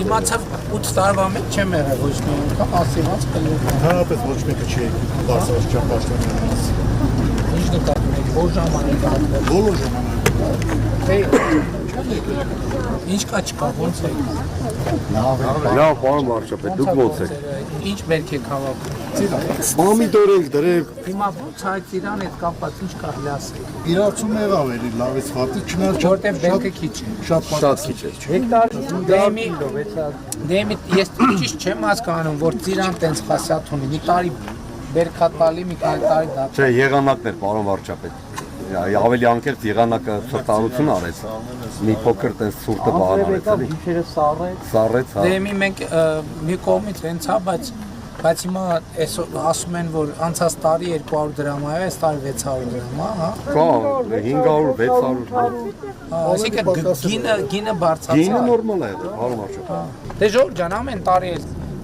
Իմացավ 8 տարվա մեջ չեմ եղել ոչ մի անգամ, ասիված կլինի։ Հանրապես ոչ մեկը չի բարձրացած ճամփաշտանյանից։ Ինչ նկատում եք, որ ժամանակ ատվել։ Բոլոր ժամանակ։ Ինչ կա չկա, ոնց է։ Լավ, պարոն վարչապետ, դուք ոնց եք։ Ինչ բերք եք հավաքում։ Մամիդոր եք դրել։ Հիմա ոնց այդ իրան հետ կապված ինչ կա լասել։ Իրացում եղավ էլի լավից վատի չնայած Որտեղ բերքը քիչ է։ շատ քիչ է։ Հեկտար դեմի ես ճիշտ չեմ հասկանում, որ ծիրան տենց խասյաթ ունի։ Մի տարի բերքատալի, մի տարի դա։ Չէ, եղանակն էր, պարոն վարչապետ։ Ավելի անկեղծ եղանակը սրտանություն արեց։ Մի փոքր տես ցուրտը բանարեց էլի։ Գիշերը Սառեց, հա։ Դեմի մենք մի կողմից հենց հա, բայց հիմա ասում են, որ անցած տարի 200 դրամ է, այս տարի 600 դրամ է, հա։ Կա 500, 600։ Այսինքն գինը բարձրացավ։ Գինը նորմալ է, պարոն վարչապետ։ Դե Ժորժ ջան, ամեն տարի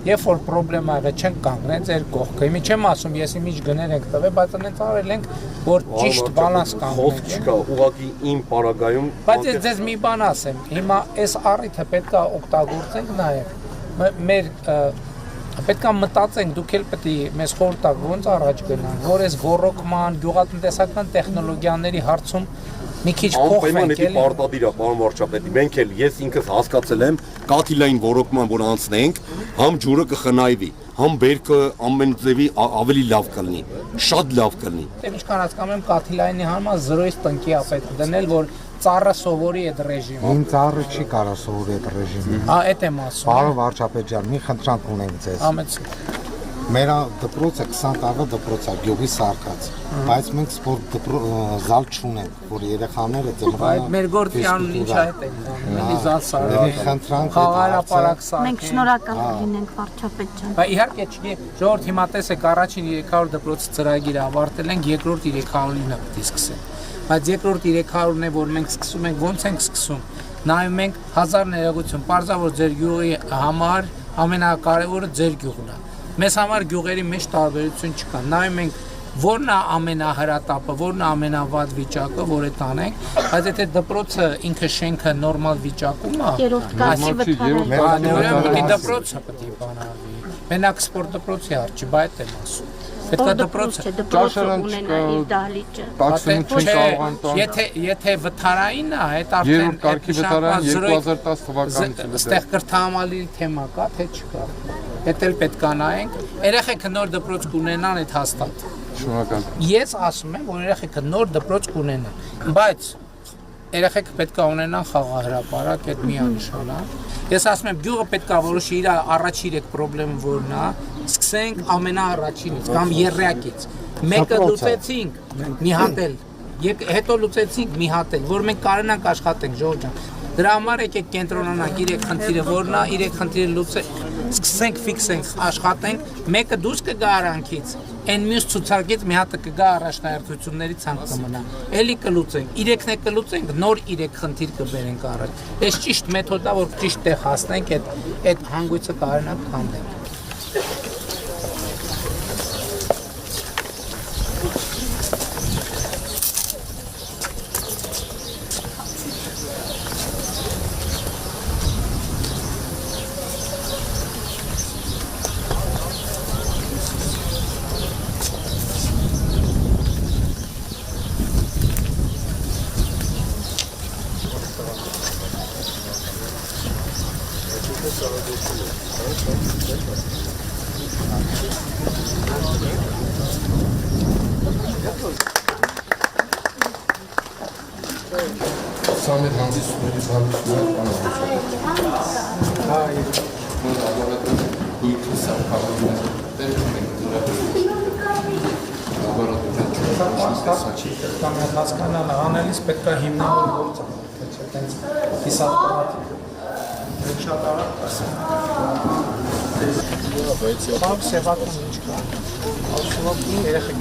երբ որ պրոբլեմա եղել չենք կանգնել ձեր կողքը։ Հիմա չեմ ասում, ես իմիջ գներ ենք տվել, բայց այնց արել ենք, որ ճիշտ բալանս կանգնենք։ Խոսք չկա, ուղղակի իմ պարագայում։ Բայց ես մի բան ասեմ, հիմա այս առիթը պետք է օգտագործենք նաև։ Մեր պետք է մտածենք, դուք էլ պետք է մեզ խորհուրդ տաք ոնց առաջ գնանք, որ այս ռոռոկման, գյուղատնտեսական տեխնոլոգիաների հարցում մի քիչ Անպայման էդի պարտադիր է, պարոն վարչապետ։ Մենք էլ ես ինքս հասկացել եմ, կաթիլային ոռոգման որ անցնենք, համ ջուրը կխնայվի, համ բերքը ամեն ձևի ավելի լավ կլինի, շատ լավ կլինի։ Ինչքան հասկանում եմ, կաթիլայինի համար 0-ից տնկի է պետք դնել, որ ծառը սովորի այդ ռեժիմը։ Ին ծառը չի կարա սովորի այդ ռեժիմը։ Հա, այդ եմ ասում։ Պարոն վարչապետ ջան, մի խնդրանք ունենք ձեզ։ Ամեցի։ Մեր դպրոցը 20 տարվա դպրոց է, գյուղի սարկած, բայց մենք սպորտ զալ չունենք, որ երեխաները Այդ մեր գործի անուն ինչ այդ ենք անում, էլի զալ սարք։ Խաղարապարակ սարք։ Մենք շնորհակալ կլինենք վարչապետ ջան։ Բայց իհարկե չի, ժողովուրդ հիմա տեսեք առաջին 300 դպրոցի ծրագիրը ավարտել ենք, երկրորդ 300-ին է պետք է սկսենք։ Բայց երկրորդ 300-ն է, որ մենք սկսում ենք, ոնց ենք սկսում։ Նայում ենք 1000 ներողություն, պարզավոր ձեր գյուղի համար ամենակարևորը ձեր գյուղն է։ Մեզ համար գյուղերի մեջ տարբերություն չկա։ Նայում ենք որն է ամենահրատապը, որն է ամենավատ վիճակը, որ է տանենք, բայց եթե դպրոցը ինքը շենքը նորմալ վիճակում է, երրորդ կասի վթարը։ դպրոցը պետք է բանալի։ Մենակ սպորտ դպրոցի հարցի, բայց այդ եմ ասում։ Պետք է դպրոցը ունենա իր դահլիճը։ Եթե վթարային է, այդ արդեն կարգի վթարային 2010 թվականից ստեղ կրթահամալիրի թեմա կա, թե չկա։ Էդ էլ պետք է նայենք։ Երեխեքը նոր դպրոց կունենան, այդ հաստատ։ Շնորհակալ։ Ես ասում եմ, որ երեխեքը նոր դպրոց կունենան, բայց երեխեքը պետք է ունենան խաղահրապարակ, այդ միանշան է։ Ես ասում եմ, գյուղը պետք է որոշի իր առաջին 3 խնդիրը որն է, սկսենք ամենաառաջինից կամ եռյակից։ Մեկը լուծեցինք, մի հատ էլ, հետո լուծեցինք մի հատ էլ, որ մենք կարողանանք աշխատենք, Ժորժ ջան։ Դրա համար եկեք կենտրոնանանք 3 խնդիրը որն է, 3 խնդիրը լուծենք, սկսենք ֆիքսենք, աշխատենք, մեկը դուրս կգա արանքից, այն մյուս ցուցակից մի հատը կգա առաջնահերթությունների ցանկ կմնա։ Էլի կլուծենք, 3-ն է կլուծենք, նոր 3 խնդիր կբերենք առաջ։ Այս ճիշտ մեթոդն է, որ ճիշտ տեղ հասնենք, այդ հանգույցը կարողանանք քանդենք։ Samet hangi suları sağlıyorsunuz? Hayır. Հասկանալը անելիս պետք է հիմնավոր գործ անել, թե չէ, հիսապարատ շատ արագ ասեմ։ Բավ սևակում ինչ կա, ասում երեխեք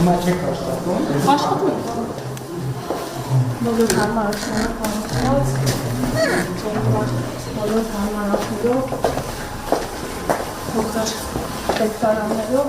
Հիմա չեք աշխատում։ Աշխատում ենք։ Բոլոր հարմարությունները կառուցված, բոլոր հարմարություններով, փոքր պետքարաններով